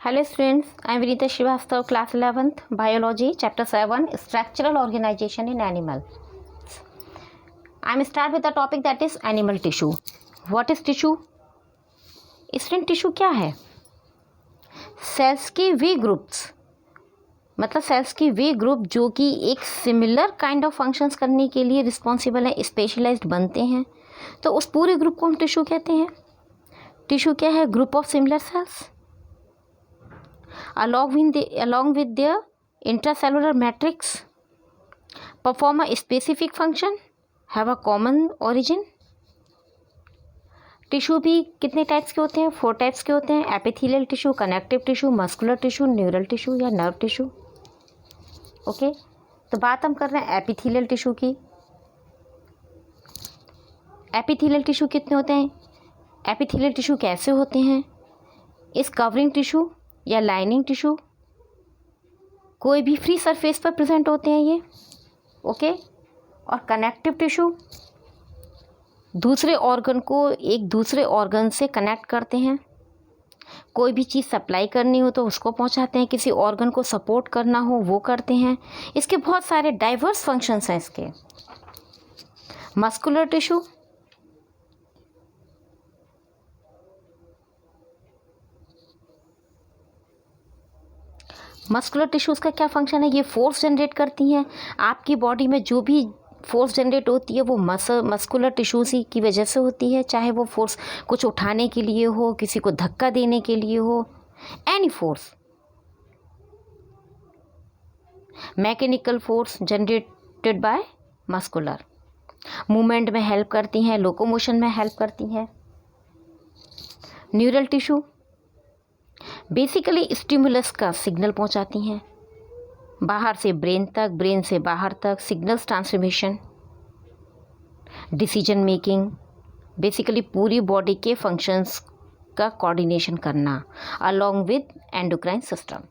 Hello students, I am Vinita Srivastav, class 11th, Biology, Chapter 7, Structural Organization in Animal. I am start with the topic that is animal tissue. What is tissue? Student, tissue क्या है? Sales की वे groups, मतलब sales की वे group जो कि एक similar kind of functions करने के लिए रिस्पॉन्सिबल है, स्पेशलाइज्ड बनते हैं, तो उस पूरे ग्रुप को हम टिश्यू कहते हैं. टिश्यू क्या है? Group of similar sales along with their intracellular matrix perform a specific function, have a common origin. Tissue भी कितने टाइप्स के होते हैं? 4 टाइप्स के होते हैं. Epithelial tissue, connective tissue, muscular tissue, neural tissue या नर्व टिश्यू. ओके, तो बात हम कर रहे हैं एपिथेलियल टिश्यू की. एपिथेलियल टिश्यू कितने होते हैं? एपिथेलियल टिश्यू कैसे होते हैं? इस कवरिंग टिश्यू या लाइनिंग टिश्यू कोई भी फ्री सरफेस पर प्रेजेंट होते हैं ये. ओके, और कनेक्टिव टिश्यू दूसरे ऑर्गन को एक दूसरे ऑर्गन से कनेक्ट करते हैं. कोई भी चीज़ सप्लाई करनी हो तो उसको पहुंचाते हैं, किसी ऑर्गन को सपोर्ट करना हो वो करते हैं. इसके बहुत सारे डाइवर्स फंक्शंस हैं इसके. मस्कुलर टिश्यू, मस्कुलर टिश्यूज़ का क्या फंक्शन है? ये फोर्स जनरेट करती हैं. आपकी बॉडी में जो भी फोर्स जनरेट होती है वो मस्कुलर टिश्यूज़ ही की वजह से होती है. चाहे वो फोर्स कुछ उठाने के लिए हो, किसी को धक्का देने के लिए हो, any force. Mechanical force generated by muscular. Movement में हेल्प करती हैं, लोकोमोशन में हेल्प करती हैं. न्यूरल टिश्यू बेसिकली स्टिमुलस का सिग्नल पहुंचाती हैं बाहर से ब्रेन तक, ब्रेन से बाहर तक. Signals transmission, decision making, basically पूरी बॉडी के फंक्शंस का कोऑर्डिनेशन करना along with endocrine system.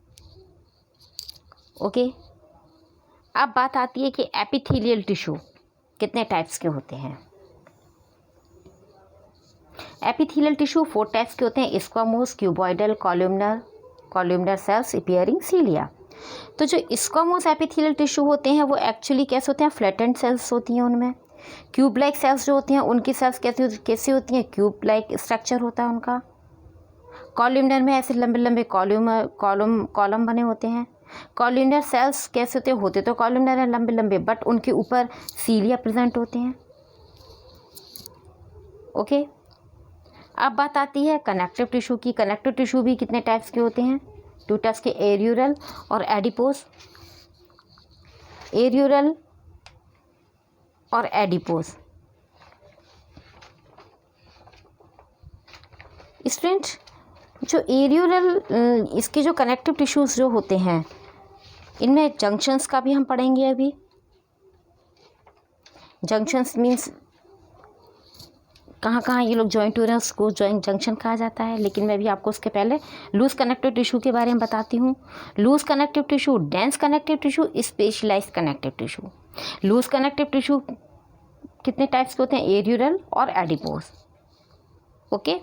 Okay, अब बात आती है कि एपिथेलियल टिश्यू कितने टाइप्स के होते हैं. एपिथेलियल टिश्यू 4 टाइप्स के होते हैं. स्क्वामोस, क्यूबॉइडल, कॉलमनर सेल्स, अपीयरिंग सीलिया. तो जो स्क्वामोस एपिथेलियल टिश्यू होते हैं वो एक्चुअली कैसे होते हैं? फ्लैटेंड सेल्स होती हैं उनमें. क्यूब लाइक सेल्स जो होती हैं उनकी सेल्स कैसे होती हैं? क्यूब लाइक स्ट्रक्चर होता है उनका. कॉलमनर में ऐसे लंबे लंबे कॉलम बने होते हैं. कॉलमनर सेल्स कैसे होते हैं? होते तो कॉलमनर हैं लंबे लंबे, बट उनके ऊपर सीलिया प्रेजेंट होते हैं. ओके, अब बात आती है कनेक्टिव टिश्यू की. कनेक्टिव टिश्यू भी कितने टाइप्स के होते हैं? 2 टाइप्स के, एरियूरल और एडिपोज. एरियूरल और एडिपोज. स्टूडेंट, जो एरियूरल इसके जो कनेक्टिव टिश्यूज जो होते हैं इनमें जंक्शंस का भी हम पढ़ेंगे अभी. जंक्शंस मीन्स कहाँ कहाँ ये लोग जॉइंट हो रहे हैं उसको जॉइंट जंक्शन कहा जाता है. लेकिन मैं भी आपको उसके पहले लूज कनेक्टिव टिश्यू के बारे में बताती हूँ. Loose connective tissue, dense connective tissue, specialised connective tissue. Loose connective tissue कितने टाइप्स के होते हैं? एरियूरल और adipose. Okay,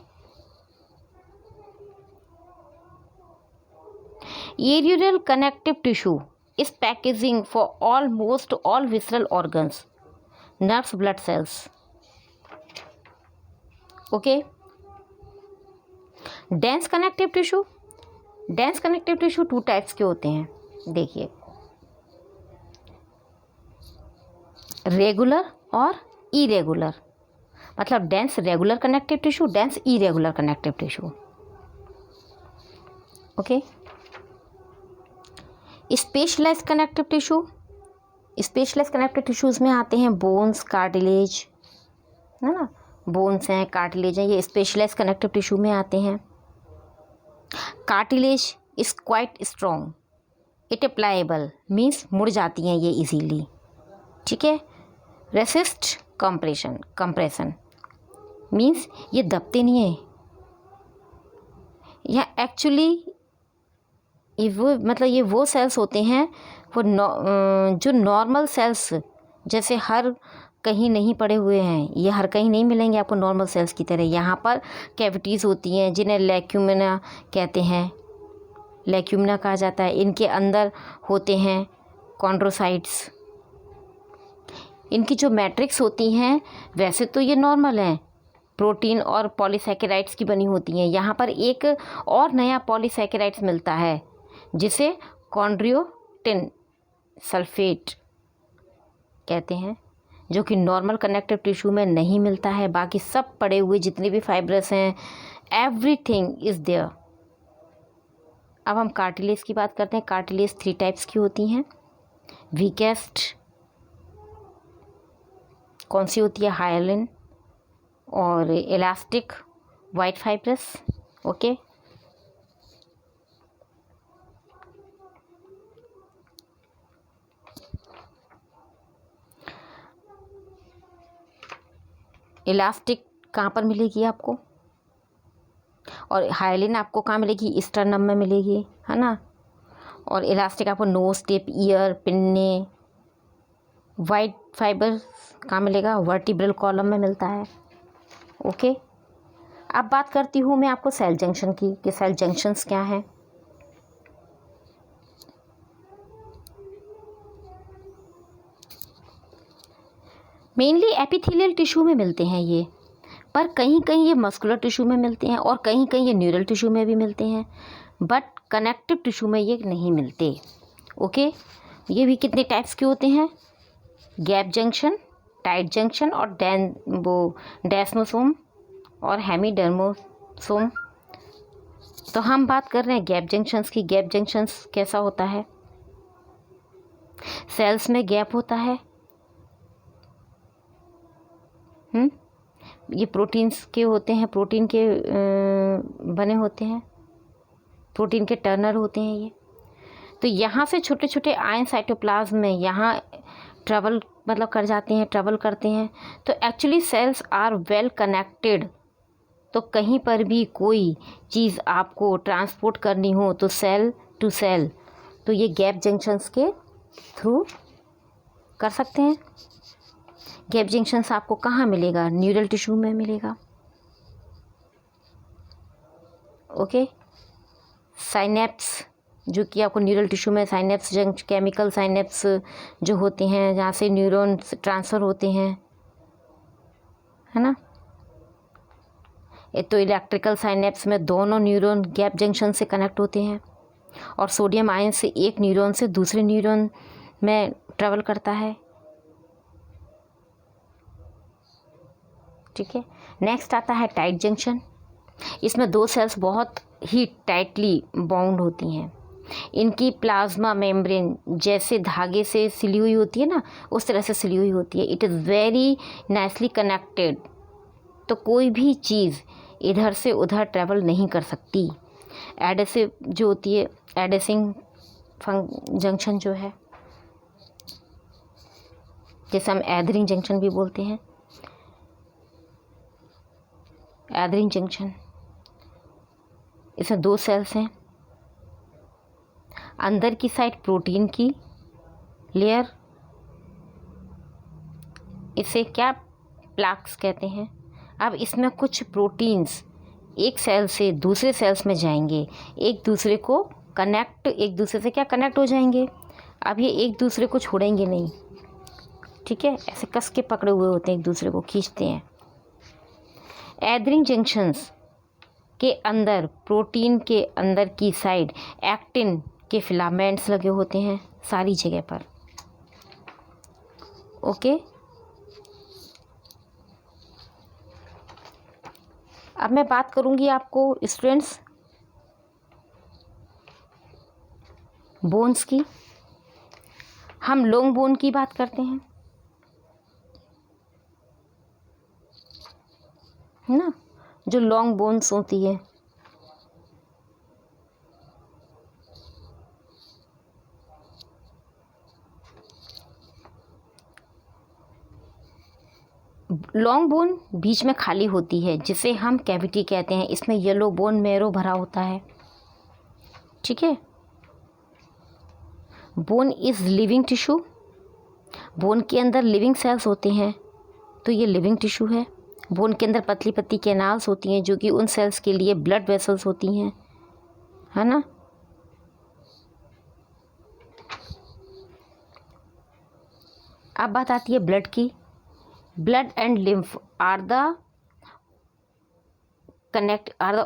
areolar connective tissue is packaging for almost all visceral organs, nerves, blood cells. Okay, dense connective tissue. Dense connective tissue 2 types के होते हैं. देखिए, regular और इरेगुलर. मतलब dense regular connective tissue, dense irregular connective tissue. Okay, specialised connective tissue. Specialised connective tissues में आते हैं bones, cartilage, है ना. बोन्स हैं, कार्टिलेज हैं, ये स्पेशलाइज्ड कनेक्टिव टिश्यू में आते हैं. Cartilage is quite strong, it a pliable means मुड़ जाती हैं ये इजीली. ठीक है. रेसिस्ट कंप्रेशन मीन्स ये दबते नहीं हैं. या एक्चुअली ये वो सेल्स होते हैं वो जो नॉर्मल सेल्स जैसे हर कहीं नहीं पड़े हुए हैं. ये हर कहीं नहीं मिलेंगे आपको नॉर्मल सेल्स की तरह. यहाँ पर कैविटीज़ होती हैं जिन्हें लैक्यूमिना कहते हैं. लेक्यूमिना कहा जाता है। इनके अंदर होते हैं कॉन्ड्रोसाइट्स। इनकी जो मैट्रिक्स होती हैं वैसे तो ये नॉर्मल हैं, प्रोटीन और पॉलीसैकेराइड्स की बनी होती हैं। यहाँ पर एक और नया पॉलीसैकेराइड्स मिलता है जिसे कॉन्ड्रियोटिन सल्फेट कहते हैं, जो कि नॉर्मल कनेक्टिव टिश्यू में नहीं मिलता है। बाकी सब पड़े हुए जितने भी फाइब्रस हैं, एवरीथिंग इज़ देयर। अब हम कार्टिलेज की बात करते हैं। कार्टिलेज 3 टाइप्स की होती हैं। वीकेस्ट कौन सी होती है? हाइलिन और elastic white fibrous. Okay, elastic कहाँ पर मिलेगी आपको, और हाइलिन आपको कहाँ मिलेगी? स्टर्नम में मिलेगी, है ना। और इलास्टिक आपको नोज, टिप, ईयर, पिन्ने। वाइट फाइबर कहाँ मिलेगा? वर्टिब्रल कॉलम में मिलता है। ओके, अब बात करती हूँ मैं आपको सेल जंक्शन की, कि सेल जंक्शंस क्या हैं। मेनली एपिथेलियल टिश्यू में मिलते हैं ये, पर कहीं कहीं ये मस्कुलर टिश्यू में मिलते हैं और कहीं कहीं ये न्यूरल टिश्यू में भी मिलते हैं, बट कनेक्टिव टिश्यू में ये नहीं मिलते। ओके, ये भी कितने टाइप्स के होते हैं? गैप जंक्शन, टाइट जंक्शन और डेस्मोसोम और हेमीडर्मोसोम। तो हम बात कर रहे हैं गैप जंक्शंस की। गैप जंक्शंस कैसा होता है? सेल्स में गैप होता है। ये प्रोटीन्स के होते हैं, प्रोटीन के बने होते हैं, प्रोटीन के टर्नर होते हैं ये। तो यहाँ से छोटे छोटे आयन साइटोप्लाज्म में यहाँ ट्रेवल मतलब कर जाते हैं, ट्रेवल करते हैं। तो actually cells are well connected. तो कहीं पर भी कोई चीज़ आपको ट्रांसपोर्ट करनी हो तो सेल टू सेल, तो ये गैप जंक्शंस के थ्रू कर सकते हैं। गैप जंक्शंस आपको कहाँ मिलेगा? न्यूरल टिश्यू में मिलेगा। ओके, साइनेप्स जो कि आपको न्यूरल टिश्यू में साइनेप्स केमिकल साइनेप्स जो होते हैं जहाँ से न्यूरॉन ट्रांसफ़र होते हैं, है ना। तो इलेक्ट्रिकल साइनेप्स में दोनों न्यूरॉन गैप जंक्शन से कनेक्ट होते हैं और सोडियम आयन से एक न्यूरॉन से दूसरे न्यूरॉन में ट्रेवल करता है। ठीक है, नेक्स्ट आता है टाइट जंक्शन। इसमें 2 सेल्स बहुत ही टाइटली बाउंड होती हैं। इनकी प्लाज्मा मेम्ब्रेन जैसे धागे से सिली हुई होती है ना, उस तरह से सिली हुई होती है। It is very nicely connected. तो कोई भी चीज़ इधर से उधर ट्रैवल नहीं कर सकती। एडेसिव जो होती है, एडेसिंग जंक्शन जो है, जैसे हम एथरिंग जंक्शन भी बोलते हैं, एथरिंग जंक्शन, इसमें 2 सेल्स हैं। अंदर की साइड प्रोटीन की लेयर, इसे क्या प्लाक्स कहते हैं। अब इसमें कुछ प्रोटीन्स एक सेल से दूसरे सेल्स में जाएंगे, एक दूसरे को कनेक्ट, एक दूसरे से क्या कनेक्ट हो जाएंगे। अब ये एक दूसरे को छोड़ेंगे नहीं, ठीक है, ऐसे कस के पकड़े हुए होते हैं, एक दूसरे को खींचते हैं। एथरिंग जंक्शंस के अंदर, प्रोटीन के अंदर की साइड एक्टिन के फिलामेंट्स लगे होते हैं सारी जगह पर। ओके, अब मैं बात करूंगी आपको स्टूडेंट्स बोन्स की। हम लॉन्ग बोन की बात करते हैं ना, जो लॉन्ग बोन्स होती है। लॉन्ग बोन बीच में खाली होती है जिसे हम कैविटी कहते हैं। इसमें येलो बोन मैरो भरा होता है, ठीक है। Bone is living tissue. Bone के अंदर लिविंग सेल्स होते हैं, तो ये लिविंग टिश्यू है। बोन के अंदर पतली पतली कैनाल्स होती हैं जो कि उन सेल्स के लिए ब्लड वेसल्स होती हैं, है ना। अब बात आती है ब्लड की। Blood and lymph are the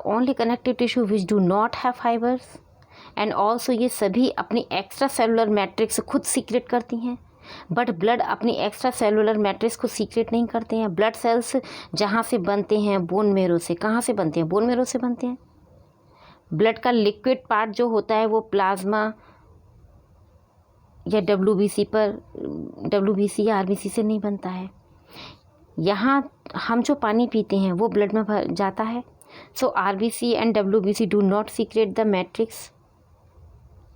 only connective tissue which do not have fibres and also ये सभी अपनी एक्स्ट्रा सेलुलर मैट्रिक्स खुद सीक्रेट करती हैं, बट ब्लड अपनी एक्स्ट्रा सेलुलर मैट्रिक्स को सीक्रेट नहीं करते हैं। ब्लड सेल्स जहाँ से बनते हैं बोन मेरो से, कहाँ से बनते हैं? बोन मेरो से बनते हैं। ब्लड का लिक्विड पार्ट जो होता है वो प्लाज्मा या डब्ल्यूबीसी या आरबीसी से नहीं बनता है। यहाँ हम जो पानी पीते हैं वो ब्लड में भर जाता है। So RBC and WBC do not secrete the matrix,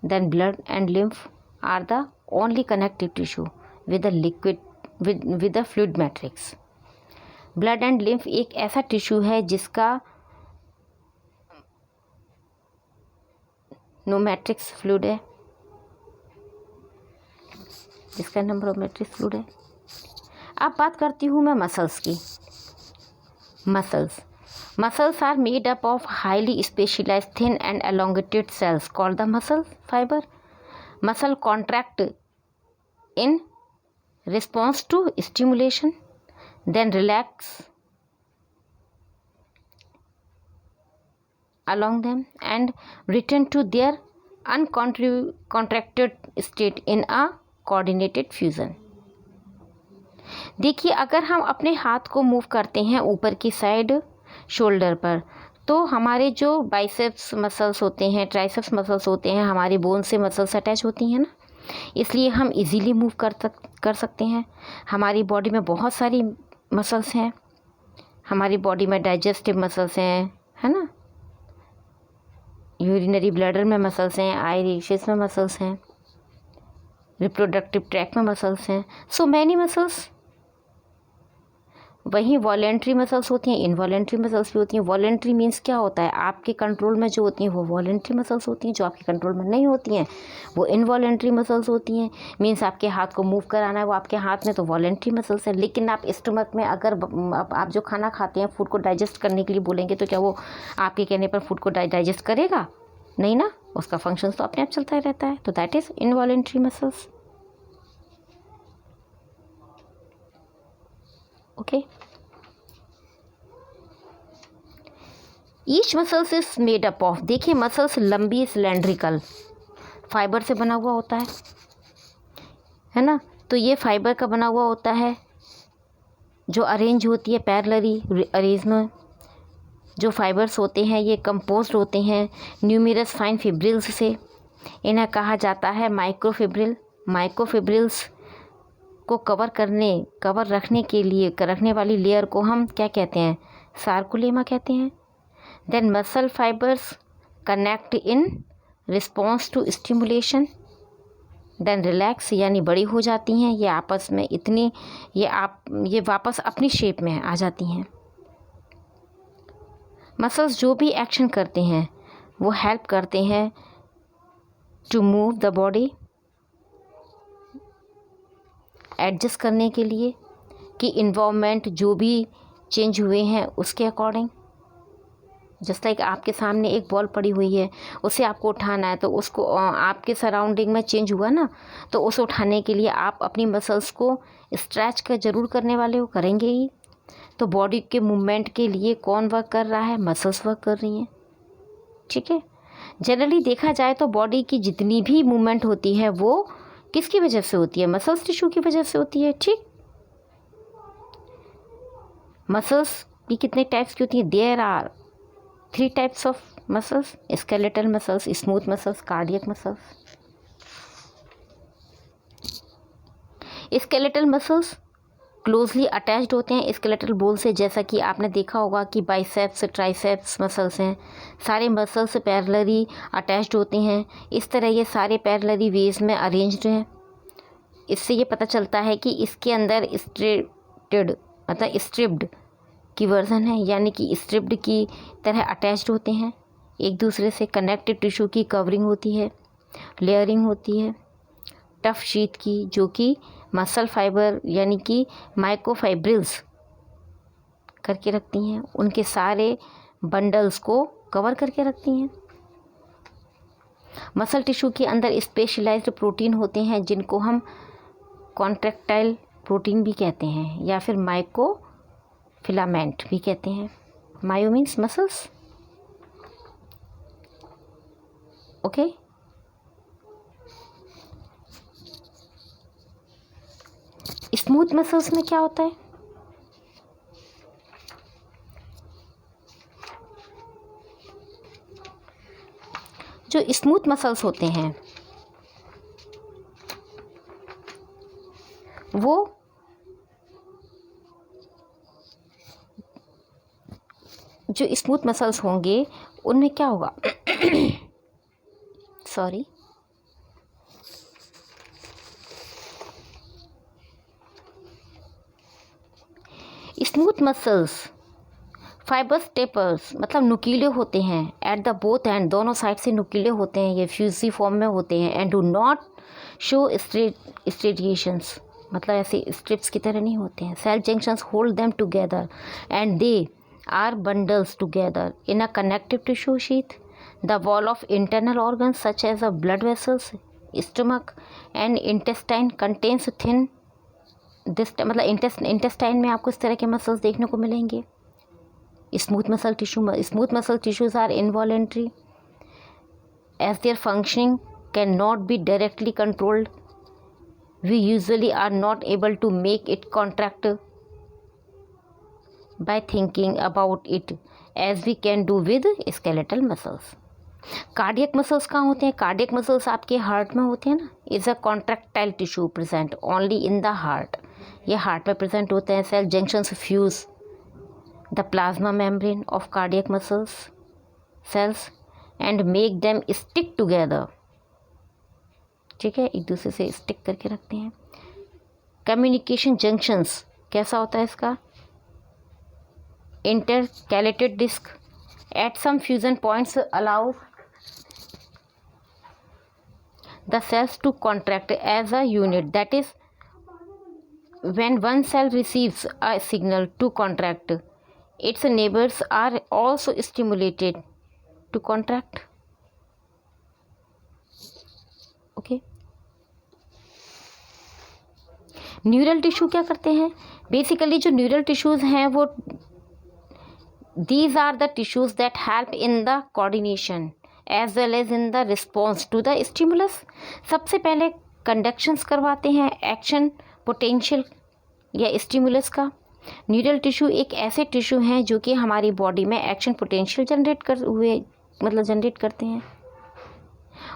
then blood and lymph are the only connective tissue with the fluid matrix. Blood and lymph एक ऐसा टिश्यू है जिसका नो मैट्रिक्स फ्लूइड है, जिसका नंबर ऑफ मैट्रिक्स फ्लूइड है। अब बात करती हूँ मैं मसल्स की। Muscles are made up of highly specialised thin and elongated cells called the muscle fiber. Muscle contract in response to stimulation, then relax along them and return to their uncontracted state in a coordinated fusion. देखिए, अगर हम अपने हाथ को move करते हैं ऊपर की साइड शोल्डर पर, तो हमारे जो बाइसेप्स मसल्स होते हैं, ट्राइसेप्स मसल्स होते हैं, हमारी बोन से मसल्स अटैच होती हैं ना, इसलिए हम इजीली मूव कर सकते हैं। हमारी बॉडी में बहुत सारी मसल्स हैं। हमारी बॉडी में डाइजेस्टिव मसल्स हैं, है ना, यूरिनरी ब्लैडर में मसल्स हैं, आइरिशेस में मसल्स हैं, रिप्रोडक्टिव ट्रैक में मसल्स हैं, सो मैनी मसल्स। वहीं वॉलेंट्री मसल्स होती हैं, इनवॉलेंट्री मसल्स भी होती हैं। वॉलेंट्री मीन्स क्या होता है? आपके कंट्रोल में जो होती हैं वो वॉलेंट्री मसल्स होती हैं, जो आपके कंट्रोल में नहीं होती हैं वो इनवॉलेंट्री मसल्स होती हैं। मीन्स आपके हाथ को मूव कराना है वो आपके हाथ में, तो वॉलेंट्री मसल्स है। लेकिन आप स्टमक में अगर आप जो खाना खाते हैं, फूड को डाइजेस्ट करने के लिए बोलेंगे, तो क्या वो आपके कहने पर फूड को डाइजेस्ट करेगा? नहीं ना, उसका फंक्शन तो अपने आप चलता ही रहता है। तो that is involuntary muscles. Okay, each muscles is made up of, देखिए मसल्स लंबी सिलेंड्रिकल फाइबर से बना हुआ होता है ना, तो ये फाइबर का बना हुआ होता है, जो अरेंज होती है पैरेलली अरेंजमेंट। जो फाइबर्स होते हैं ये कंपोज्ड होते हैं न्यूमरस फाइन फिब्रिल्स से। इन्हें कहा जाता है माइक्रोफिब्रिल। माइक्रोफिब्रिल्स को कवर रखने के लिए रखने वाली लेयर को हम क्या कहते हैं? सार्कुलेमा कहते हैं। Then muscle fibres connect in response to stimulation, then relax, यानी बड़ी हो जाती हैं ये आपस में, इतनी ये वापस अपनी शेप में आ जाती हैं। मसल्स जो भी एक्शन करते हैं वो हेल्प करते हैं to move the body, adjust करने के लिए कि इन्वायरमेंट जो भी चेंज हुए हैं उसके अकॉर्डिंग। जस्ट लाइक आपके सामने एक बॉल पड़ी हुई है, उसे आपको उठाना है, तो उसको आपके सराउंडिंग में चेंज हुआ ना, तो उसे उठाने के लिए आप अपनी मसल्स को स्ट्रेच कर जरूर करने वाले हो, करेंगे ही। तो बॉडी के मूवमेंट के लिए कौन वर्क कर रहा है? मसल्स वर्क कर रही हैं। ठीक है, जनरली देखा जाए तो बॉडी की जितनी भी मूवमेंट होती है वो किसकी वजह से होती है? मसल्स टिश्यू की वजह से होती है। ठीक, मसल्स की कितने टाइप्स की होती है? There are 3 types of muscles: skeletal muscles, smooth muscles, cardiac muscles. Skeletal muscles closely attached होते हैं स्केलेटल बोन से, जैसा कि आपने देखा होगा कि बाइसेप्स, ट्राइसेप्स मसल्स हैं, सारे मसल्स पैरेलली अटैच्ड होते हैं। इस तरह ये सारे पैरेलली वेज में अरेंज्ड हैं। इससे ये पता चलता है कि इसके अंदर स्ट्रिप्ड की वर्जन है, यानी कि स्ट्रिप्ड की तरह अटैच्ड होते हैं एक दूसरे से। कनेक्टिव टिश्यू की कवरिंग होती है, लेयरिंग होती है टफ शीट की, जो कि मसल फाइबर यानी कि माइक्रोफाइब्रिल्स करके रखती हैं, उनके सारे बंडल्स को कवर करके रखती हैं। मसल टिश्यू के अंदर स्पेशलाइज्ड प्रोटीन होते हैं जिनको हम कॉन्ट्रैक्टाइल प्रोटीन भी कहते हैं, या फिर माइको फिलामेंट भी कहते हैं। Myo means muscles, okay. Smooth muscles में क्या होता है? जो स्मूथ मसल्स होते हैं वो जो स्मूथ मसल्स होंगे उनमें क्या होगा sorry, smooth muscles fibres tapers मतलब नुकीले होते हैं, एट द बोथ एंड दोनों साइड से नुकीले होते हैं, ये फ्यूजी फॉर्म में होते हैं, and do not show striations मतलब ऐसे स्ट्रिप्स की तरह नहीं होते हैं। Cell junctions hold them together and they are bundles together in a connective tissue sheath. The wall of internal organs such as a blood vessels, stomach and intestine contains thin this मतलब intestine में आपको इस तरह के muscles देखने को मिलेंगे। Smooth muscle tissues are involuntary as their functioning can not be directly controlled. We usually are not able to make it contract by thinking about it as we can do with skeletal muscles. Cardiac muscles कहाँ होते हैं? Cardiac muscles आपके heart में होते हैं ना। Is a contractile tissue present only in the heart, ये heart में प्रेजेंट होते हैं। Cell junctions fuse the plasma membrane of cardiac muscles cells and make them stick together, ठीक है, एक दूसरे से स्टिक करके रखते हैं। कम्युनिकेशन जंक्शंस कैसा होता है इसका? intercalated disc at some fusion points allows the cells to contract as a unit. That is, when one cell receives a signal to contract, its neighbors are also stimulated to contract. Okay. Neural tissue क्या करते हैं? Basically जो neural tissues हैं वो these are the tissues that help in the coordination as well as in the response to the stimulus. सबसे पहले कंडक्शंस करवाते हैं एक्शन पोटेंशियल या स्टिमुलस का। न्यूरल टिश्यू एक ऐसे टिश्यू हैं जो कि हमारी बॉडी में एक्शन पोटेंशियल जनरेट करते हैं।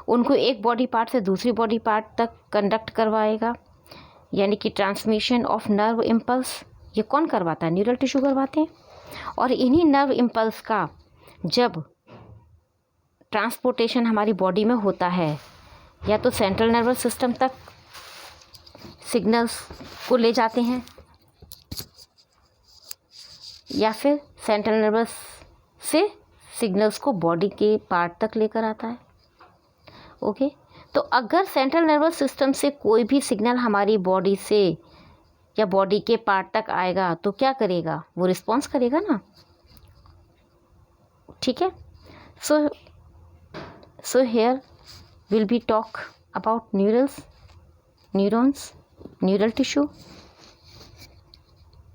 उनको एक बॉडी पार्ट से दूसरी बॉडी पार्ट तक कंडक्ट करवाएगा, यानी कि ट्रांसमिशन ऑफ नर्व इम्पल्स। ये कौन करवाता है? न्यूरल टिश्यू करवाते हैं। और इन्हीं नर्व इम्पल्स का जब ट्रांसपोर्टेशन हमारी बॉडी में होता है, या तो सेंट्रल नर्वस सिस्टम तक सिग्नल्स को ले जाते हैं, या फिर सेंट्रल नर्वस से सिग्नल्स को बॉडी के पार्ट तक लेकर आता है। ओके, तो अगर सेंट्रल नर्वस सिस्टम से कोई भी सिग्नल हमारी बॉडी से या बॉडी के पार्ट तक आएगा तो क्या करेगा? वो रिस्पॉन्स करेगा ना, ठीक है। So here will be talk about neurons, neural tissue.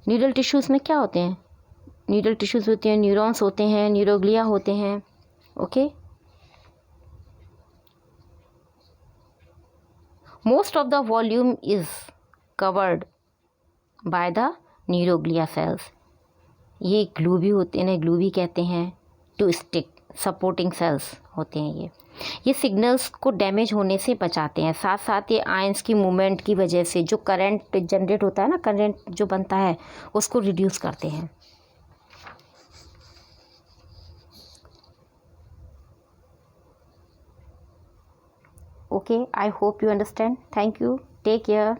Neural tissues में क्या होते हैं? न्यूरल टिश्यूज़ होते हैं, न्यूरॉन्स होते हैं, न्यूरोग्लिया होते हैं। Okay, most of the volume is covered by the neuroglia cells. ये ग्लू भी होते हैं, ग्लू भी कहते हैं, टू स्टिक सपोर्टिंग सेल्स होते हैं। ये सिग्नल्स को डैमेज होने से बचाते हैं। साथ साथ ये आयंस की मूवमेंट की वजह से जो करंट जनरेट होता है ना, करंट जो बनता है उसको रिड्यूस करते हैं। Okay, I hope you understand. Thank you, take care.